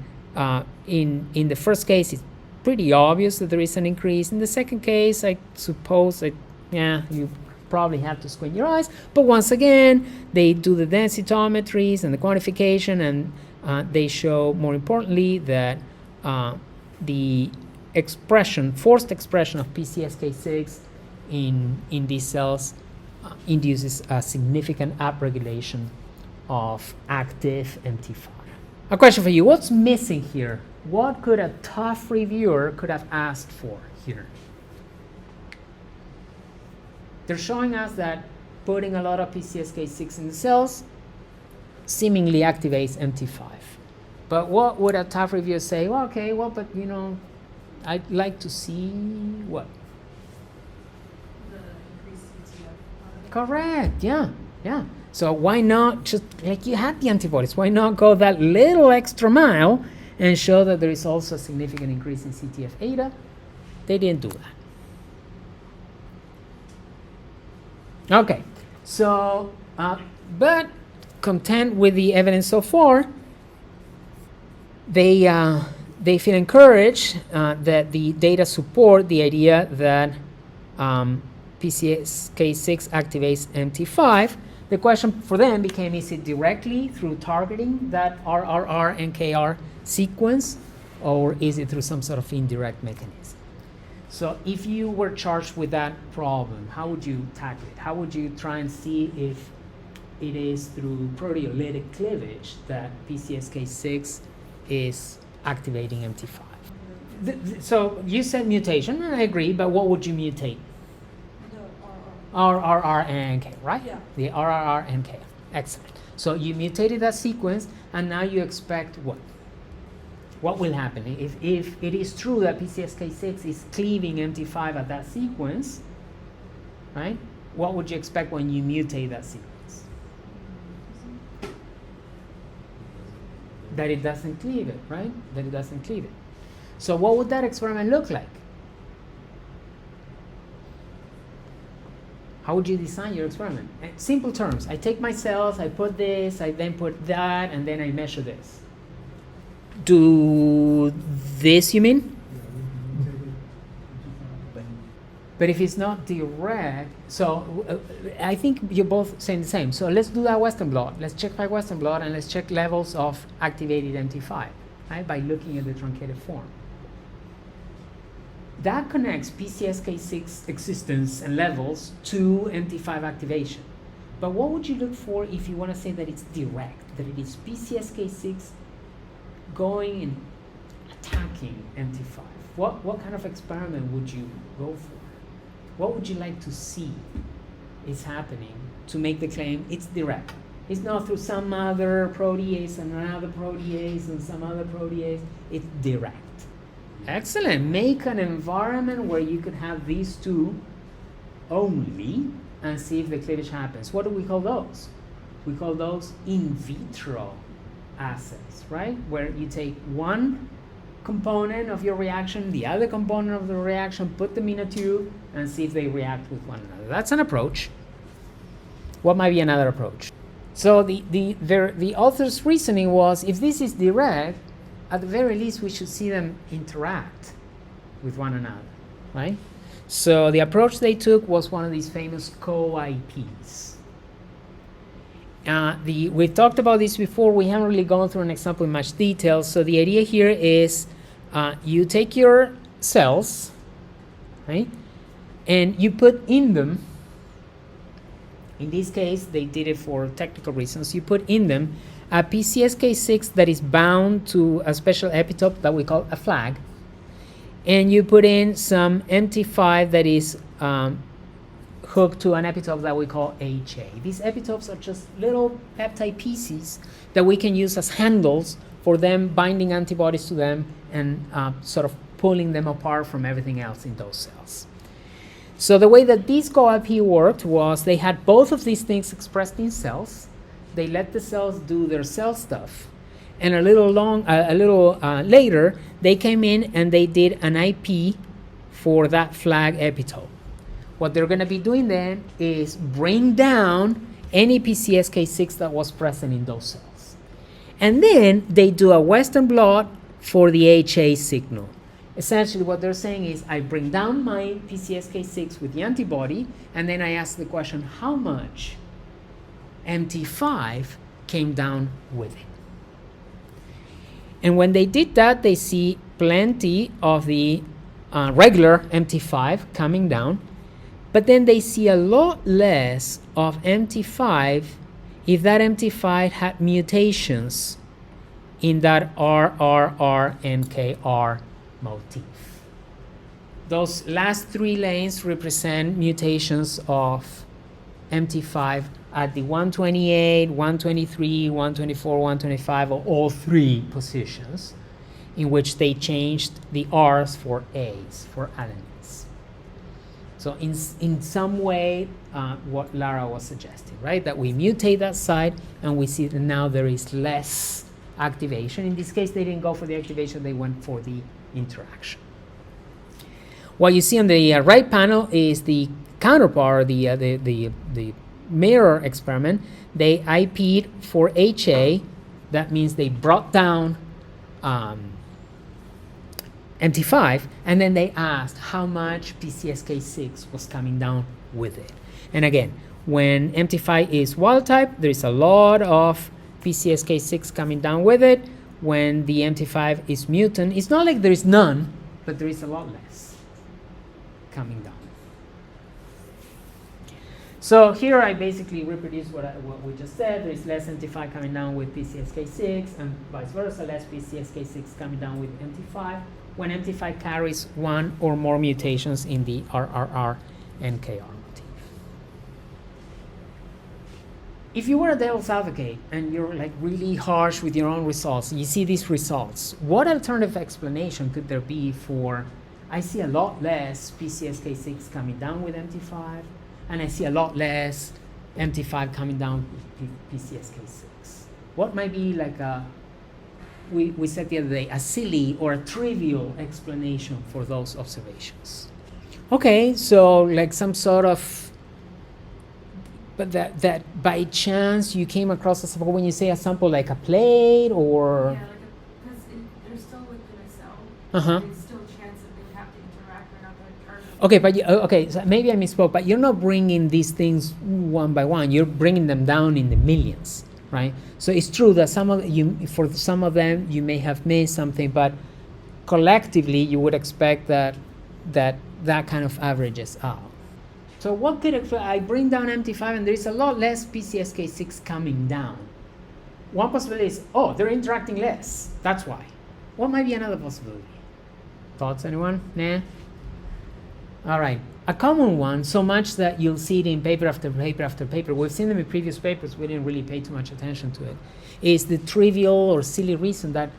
in the first case, it's pretty obvious that there is an increase. In the second case, I suppose, you probably have to squint your eyes, but once again, they do the densitometries and the quantification, and they show, more importantly, that the forced expression of PCSK6 in these cells induces a significant upregulation of active MT5. A question for you: what's missing here? What could a tough reviewer could have asked for here? They're showing us that putting a lot of PCSK6 in the cells seemingly activates MT5. But what would a tough reviewer say? Well, okay, well, but I'd like to see what? The increased CTF. Correct, yeah. So why not, just like you had the antibodies, why not go that little extra mile and show that there is also a significant increase in CTF-eta? They didn't do that. Okay, so, but content with the evidence so far, they feel encouraged that the data support the idea that PCSK6 activates MT5. The question for them became, is it directly through targeting that RRR and KR sequence, or is it through some sort of indirect mechanism? So if you were charged with that problem, how would you tackle it? How would you try and see if it is through proteolytic cleavage that PCSK6 is activating MT5? So you said mutation, and I agree, but what would you mutate? RRR and K, right? Yeah. The RRR and K. Excellent. So you mutated that sequence, and now you expect what? What will happen if it is true that PCSK6 is cleaving MT5 at that sequence, right? What would you expect when you mutate that sequence? That it doesn't cleave it, right? That it doesn't cleave it. So what would that experiment look like? How would you design your experiment? In simple terms, I take my cells, I put this, I then put that, and then I measure this. Do this, you mean? But if it's not direct, so I think you're both saying the same. So let's do that Western blot. Let's check by Western blot, and let's check levels of activated MT5, right, by looking at the truncated form. That connects PCSK6 existence and levels to MT5 activation. But what would you look for if you want to say that it's direct, that it is PCSK6 going and attacking MT5? What kind of experiment would you go for? What would you like to see is happening to make the claim it's direct? It's not through some other protease and another protease and some other protease. It's direct. Excellent. Make an environment where you could have these two only and see if the cleavage happens. What do we call those? We call those in vitro assays, right? Where you take one component of your reaction, the other component of the reaction, put them in a tube, and see if they react with one another. That's an approach. What might be another approach? So the author's reasoning was, if this is direct, at the very least we should see them interact with one another, right? So the approach they took was one of these famous co-IPs. We've talked about this before. We haven't really gone through an example in much detail. So the idea here is you take your cells, right, and you put in them, in this case they did it for technical reasons, you put in them a PCSK6 that is bound to a special epitope that we call a flag, and you put in some MT5 that is hooked to an epitope that we call HA. These epitopes are just little peptide pieces that we can use as handles for them binding antibodies to them and sort of pulling them apart from everything else in those cells. So the way that this co-IP worked was they had both of these things expressed in cells. They let the cells do their cell stuff, and a little later they came in and they did an IP for that flag epitope. what they're going to be doing then is bring down any PCSK6 that was present in those cells. And then they do a Western blot for the HA signal. Essentially what they're saying is I bring down my PCSK6 with the antibody, and then I ask the question, how much MT5 came down with it? And when they did that, they see plenty of the regular MT5 coming down, but then they see a lot less of MT5 if that MT5 had mutations in that RRR-MKR motif. Those last three lanes represent mutations of MT5 at the 128, 123, 124, 125, or all three positions, in which they changed the R's for A's, for adenines. So in some way, what Lara was suggesting, right? That we mutate that site and we see that now there is less activation. In this case, they didn't go for the activation, they went for the interaction. What you see on the right panel is the counterpart, the mirror experiment. They IP'd for HA. That means they brought down MT5, and then they asked how much PCSK6 was coming down with it. And again, when MT5 is wild type, there is a lot of PCSK6 coming down with it. When the MT5 is mutant, it's not like there is none, but there is a lot less coming down. So here I basically reproduce what we just said. There is less MT5 coming down with PCSK6 and vice versa, less PCSK6 coming down with MT5 when MT5 carries one or more mutations in the RRR-MKR motif. If you were a devil's advocate and you're like really harsh with your own results, and you see these results, what alternative explanation could there be for, I see a lot less PCSK6 coming down with MT5, and I see a lot less MT5 coming down with PCSK6? What might be like a, we said the other day, a silly or a trivial explanation for those observations? Okay, so like some sort of, but that by chance you came across a sample, when you say a sample like a plate or? Yeah, like because they're still within a cell. Uh-huh. There's still a chance that they would have to interact or not the target. Okay, but okay, so maybe I misspoke, but you're not bringing these things one by one. You're bringing them down in the millions, right? So it's true that for some of them you may have missed something, but collectively you would expect that kind of averages out. So what could I bring down MT5 and there is a lot less PCSK6 coming down? One possibility is, oh, they're interacting less. That's why. What might be another possibility? Thoughts, anyone? Nah? All right. A common one, so much that you'll see it in paper after paper after paper, we've seen them in previous papers, we didn't really pay too much attention to it, is the trivial or silly reason that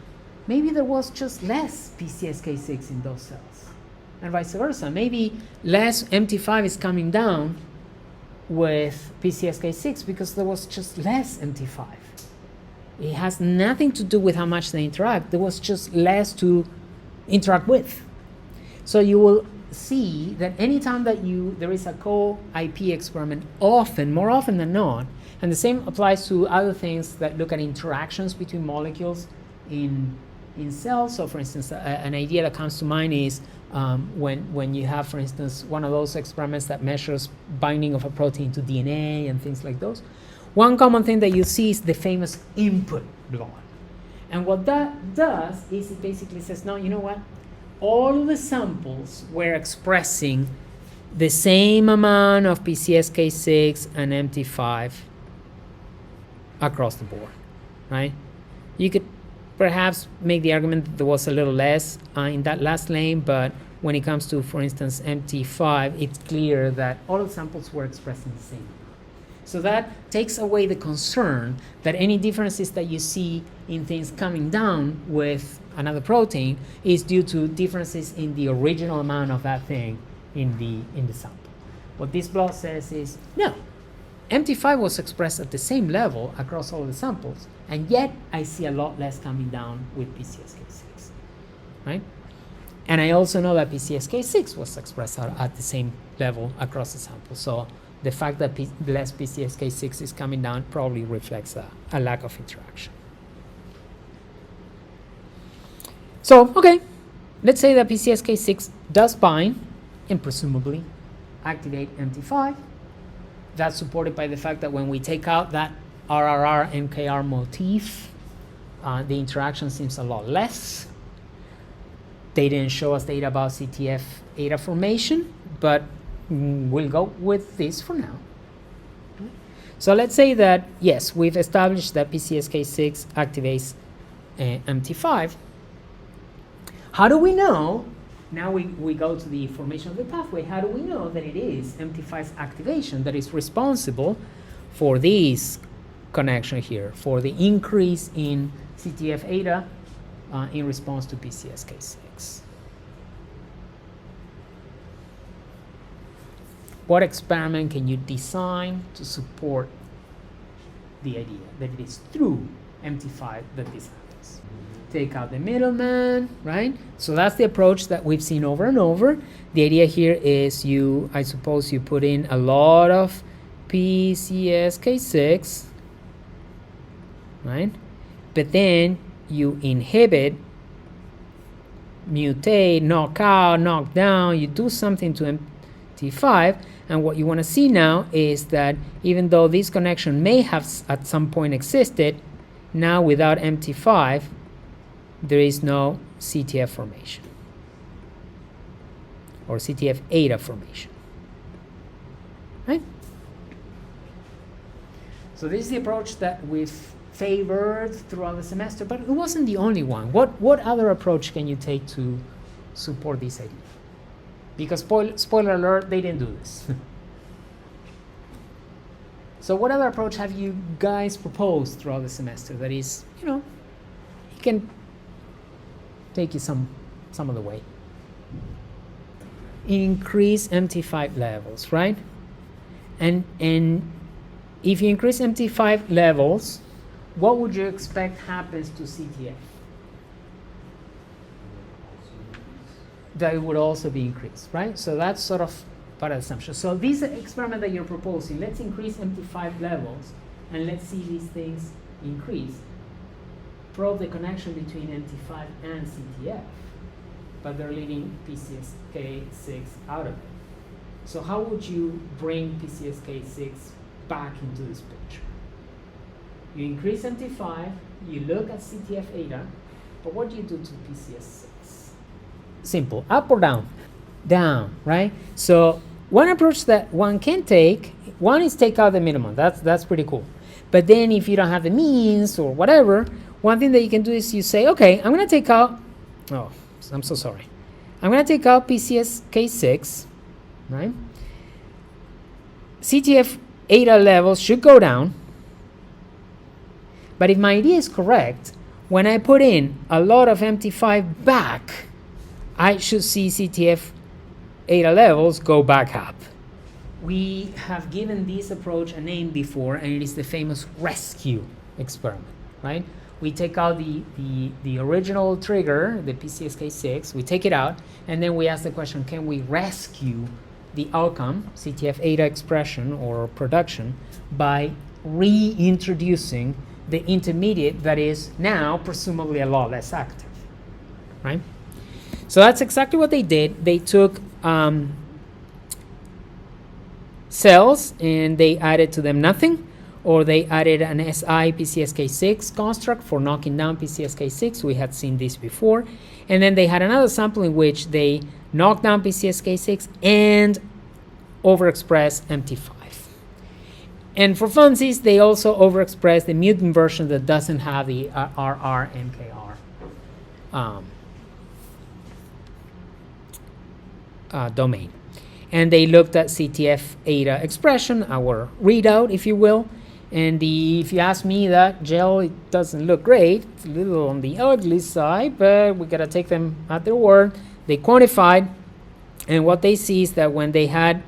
maybe there was just less PCSK6 in those cells. And vice versa. Maybe less MT5 is coming down with PCSK6 because there was just less MT5. It has nothing to do with how much they interact. There was just less to interact with. So you will see that anytime that there is a co-IP experiment, more often than not, and the same applies to other things that look at interactions between molecules in cells. So for instance, an idea that comes to mind is when you have, for instance, one of those experiments that measures binding of a protein to DNA and things like those. One common thing that you see is the famous input blot. And what that does is it basically says, no, you know what? All the samples were expressing the same amount of PCSK6 and MT5 across the board, right? You could perhaps make the argument that there was a little less in that last lane, but when it comes to, for instance, MT5, it's clear that all the samples were expressing the same. So that takes away the concern that any differences that you see in things coming down with another protein is due to differences in the original amount of that thing in the sample. What this plot says is, no, MT5 was expressed at the same level across all the samples, and yet I see a lot less coming down with PCSK6, right? And I also know that PCSK6 was expressed at the same level across the sample. So the fact that less PCSK6 is coming down probably reflects a lack of interaction. So, okay, let's say that PCSK6 does bind and presumably activate MT5. That's supported by the fact that when we take out that RRR MKR motif, the interaction seems a lot less. They didn't show us data about CTF eta formation, but we'll go with this for now. So let's say that, yes, we've established that PCSK6 activates MT5. How do we know? Now we go to the formation of the pathway. How do we know that it is MT5's activation that is responsible for this connection here, for the increase in CTF eta in response to PCSK6? What experiment can you design to support the idea that it is through MT5 that this happens? Take out the middleman, right? So that's the approach that we've seen over and over. The idea here is I suppose you put in a lot of PCSK6, right? But then you inhibit, mutate, knock out, knock down, you do something to MT5, and what you want to see now is that even though this connection may have at some point existed, now without MT5, there is no CTF formation or CTF eta formation, right? So this is the approach that we've favored throughout the semester, but it wasn't the only one. What other approach can you take to support this idea? Because spoiler alert, they didn't do this. So what other approach have you guys proposed throughout the semester that is, it can take you some of the way? Increase MT5 levels, right? And if you increase MT5 levels, what would you expect happens to CTF? That it would also be increased, right? So that's sort of part of the assumption. So this experiment that you're proposing, let's increase MT5 levels and let's see these things increase. Probe the connection between MT5 and CTF, but they're leaving PCSK6 out of it. So how would you bring PCSK6 back into this picture? You increase MT5, you look at CTF eta, but what do you do to PCS6? Simple, up or down? Down, right? So one approach that one can take, one is take out the minimum. That's pretty cool. But then if you don't have the means or whatever, one thing that you can do is you say, okay, I'm going to take out, oh, I'm so sorry. I'm going to take out PCSK6, right? CTF eta levels should go down. But if my idea is correct, when I put in a lot of MT5 back, I should see CTF eta levels go back up. We have given this approach a name before, and it is the famous rescue experiment, right? We take out the original trigger, the PCSK6, we take it out, and then we ask the question, can we rescue the outcome, CTF eta expression or production, by reintroducing the intermediate that is now presumably a lot less active, right? So that's exactly what they did. They took cells and they added to them nothing, or they added an SI PCSK6 construct for knocking down PCSK6. We had seen this before. And then they had another sample in which they knocked down PCSK6 and overexpressed MT5. And for funsies, they also overexpress the mutant version that doesn't have the RR MKR domain. And they looked at CTF eta expression, our readout, if you will. And if you ask me, that gel, it doesn't look great. It's a little on the ugly side, but we gotta take them at their word. They quantified, and what they see is that when they had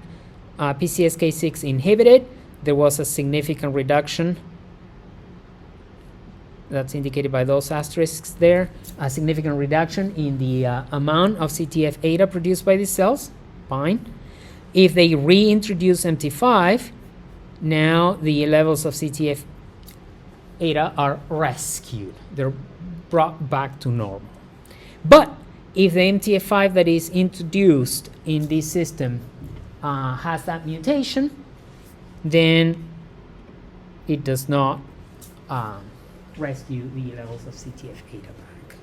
PCSK6 inhibited, there was a significant reduction that's indicated by those asterisks there, a significant reduction in the amount of CTF-eta produced by these cells. Fine. If they reintroduce MT5, now the levels of CTF-eta are rescued. They're brought back to normal. But if the MTF5 that is introduced in this system has that mutation, then it does not rescue the levels of CTF-eta back.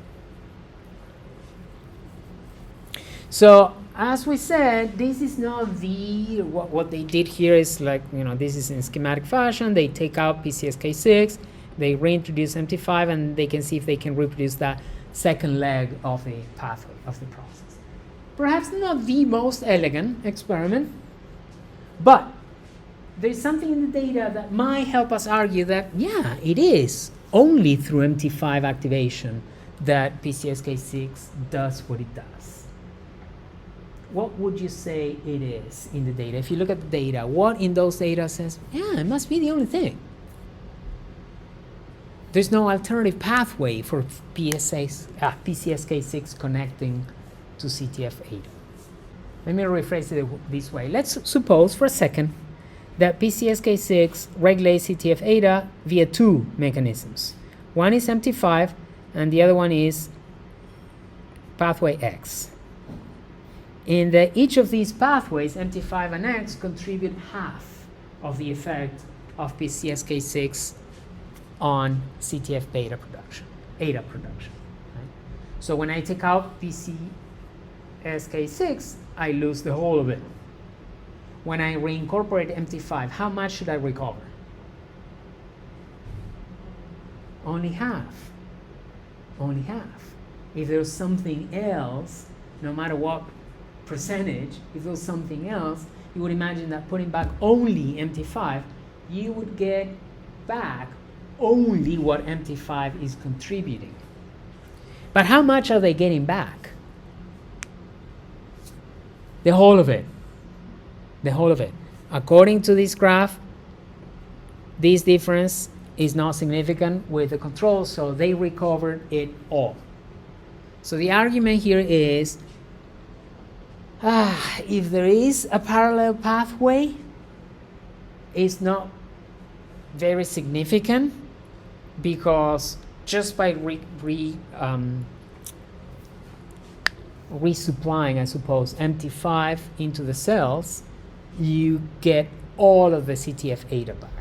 So as we said, this is not what they did here is like, this is in schematic fashion. They take out PCSK6, they reintroduce MT5, and they can see if they can reproduce that second leg of the pathway of the process. Perhaps not the most elegant experiment, but there's something in the data that might help us argue that, yeah, it is only through MT5 activation that PCSK6 does what it does. What would you say it is in the data? If you look at the data, what in those data says, yeah, it must be the only thing? There's no alternative pathway for PCSK6 connecting to CTF-eta. Let me rephrase it this way. Let's suppose for a second that PCSK6 regulates CTF-eta via two mechanisms. One is MT5, and the other one is pathway X. In each of these pathways, MT5 and X contribute half of the effect of PCSK6 on CTF-beta production, eta production. Right? So when I take out PCSK6, I lose the whole of it. When I reincorporate MT5, how much should I recover? Only half. Only half. If there's something else, no matter what percentage, if there's something else, you would imagine that putting back only MT5, you would get back only what MT5 is contributing. But how much are they getting back? The whole of it. The whole of it. According to this graph, this difference is not significant with the control, so they recovered it all. So the argument here is, if there is a parallel pathway, it's not very significant, because just by resupplying, I suppose, MT5 into the cells, you get all of the CTF-eta back.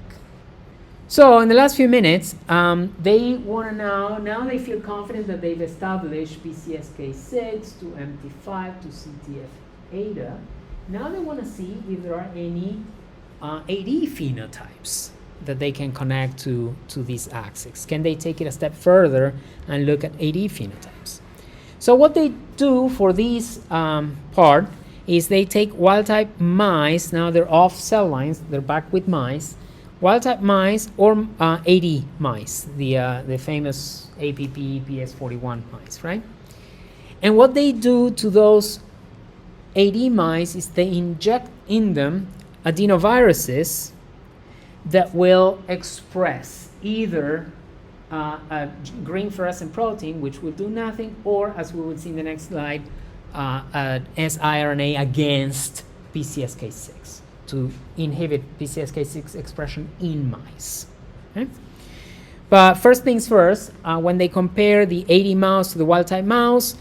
So in the last few minutes, they want to now they feel confident that they've established PCSK6 to MT5 to CTF-eta. Now they want to see if there are any AD phenotypes that they can connect to these axes. Can they take it a step further and look at AD phenotypes? So what they do for this part is they take wild-type mice. Now they're off cell lines. They're back with mice. Wild-type mice or AD mice, the famous APP PS41 mice, right? And what they do to those AD mice is they inject in them adenoviruses that will express either a green fluorescent protein, which will do nothing, or, as we will see in the next slide, an siRNA against PCSK6 to inhibit PCSK6 expression in mice. Okay? But first things first, when they compare the AD mouse to the wild-type mouse,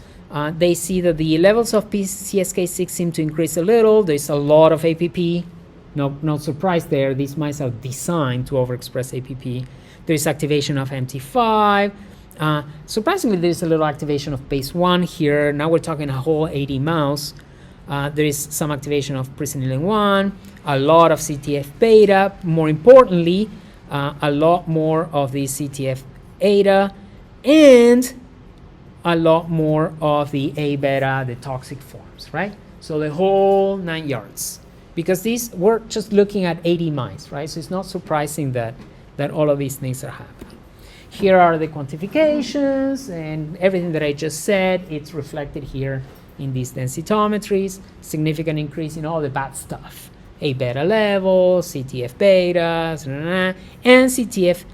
they see that the levels of PCSK6 seem to increase a little. There's a lot of APP. No surprise there. These mice are designed to overexpress APP. There's activation of MT5. Surprisingly, there's a little activation of base1 here. Now we're talking a whole AD mouse. There is some activation of presenilin-1, a lot of CTF-beta. More importantly, a lot more of the CTF-eta, and a lot more of the A-beta, the toxic forms, right? So the whole 9 yards. Because we're just looking at 80 mice, right? So it's not surprising that all of these things are happening. Here are the quantifications, and everything that I just said, it's reflected here in these densitometries. Significant increase in all the bad stuff. A-beta levels, CTF-betas, and CTF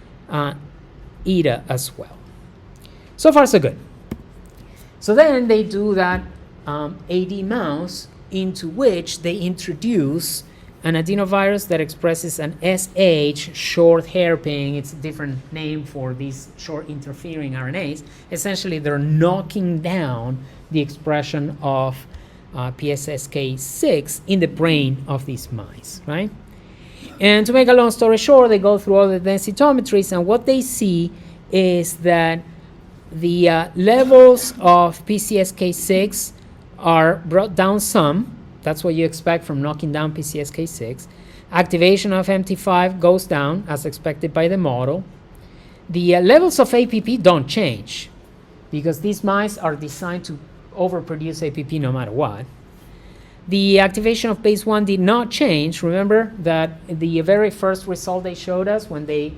eta as well. So far, so good. So then they do that AD mouse into which they introduce an adenovirus that expresses an SH short hairpin. It's a different name for these short interfering RNAs. Essentially, they're knocking down the expression of PCSK6 in the brain of these mice, right? And to make a long story short, they go through all the densitometries, and what they see is that the levels of PCSK6 are brought down some. That's what you expect from knocking down PCSK6. Activation of MT5 goes down, as expected by the model. The levels of APP don't change, because these mice are designed to overproduce APP no matter what. The activation of base 1 did not change. Remember that the very first result they showed us when they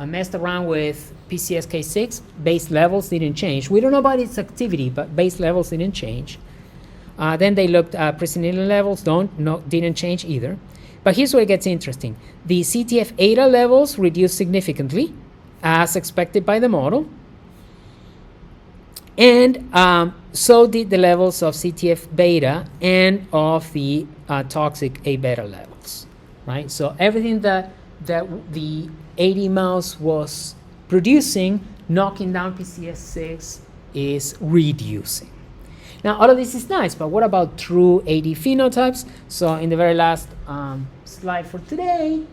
messed around with PCSK6, base levels didn't change. We don't know about its activity, but base levels didn't change. Then they looked at presenilin levels, didn't change either. But here's where it gets interesting. The CTF-eta levels reduced significantly, as expected by the model. And so did the levels of CTF-beta and of the toxic A-beta levels, right? So everything that the AD mouse was producing, knocking down PCS6, is reducing. Now, all of this is nice, but what about true AD phenotypes? So in the very last slide for today,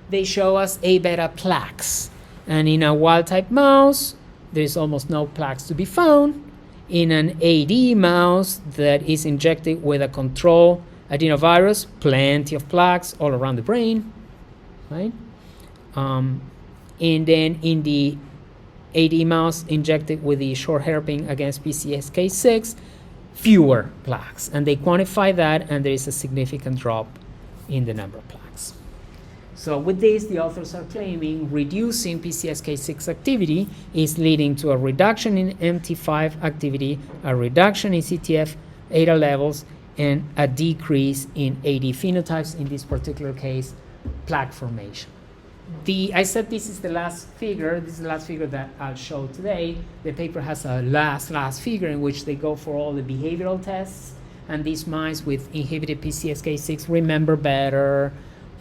they show us A-beta plaques. And in a wild-type mouse, there's almost no plaques to be found. In an AD mouse that is injected with a control adenovirus, plenty of plaques all around the brain, right? And then in the AD mouse injected with the short hairpin against PCSK6, fewer plaques. And they quantify that, and there is a significant drop in the number of plaques. So with this, the authors are claiming reducing PCSK6 activity is leading to a reduction in MT5 activity, a reduction in CTF-eta levels, and a decrease in AD phenotypes, in this particular case, plaque formation. I said this is the last figure. This is the last figure that I'll show today. The paper has a last figure in which they go for all the behavioral tests, and these mice with inhibited PCSK6 remember better,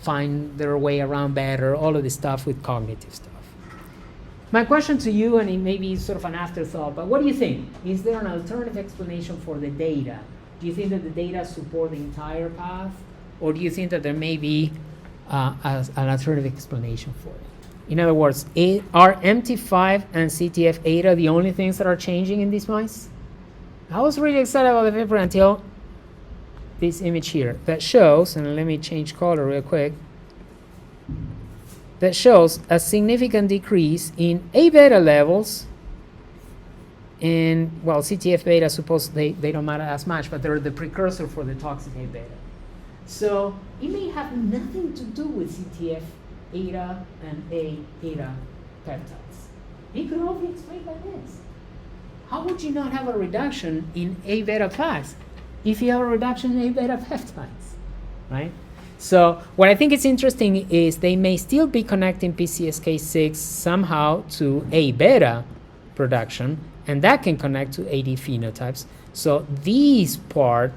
find their way around better, all of this stuff with cognitive stuff. My question to you, and it may be sort of an afterthought, but what do you think? Is there an alternative explanation for the data? Do you think that the data support the entire path, or do you think that there may be an alternative explanation for it? In other words, are MT5 and CTF-eta the only things that are changing in these mice? I was really excited about the paper until this image here that shows, and let me change color real quick, that shows a significant decrease in A-beta levels. And, well, CTF-beta, suppose they don't matter as much, but they're the precursor for the toxic A-beta. So it may have nothing to do with CTF-eta and A-beta peptides. It could all be explained by this. How would you not have a reduction in A-beta plaques if you have a reduction in A-beta peptides, right? So what I think is interesting is they may still be connecting PCSK6 somehow to A-beta production, and that can connect to AD phenotypes. So these part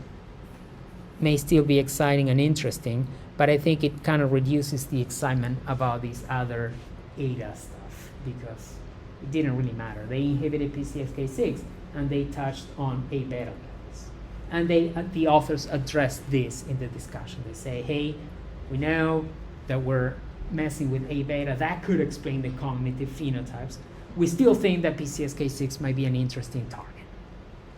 may still be exciting and interesting, but I think it kind of reduces the excitement about this other ADA stuff, because it didn't really matter. They inhibited PCSK6 and they touched on A-beta levels. And the authors address this in the discussion. They say, hey, we know that we're messing with A-beta. That could explain the cognitive phenotypes. We still think that PCSK6 might be an interesting target.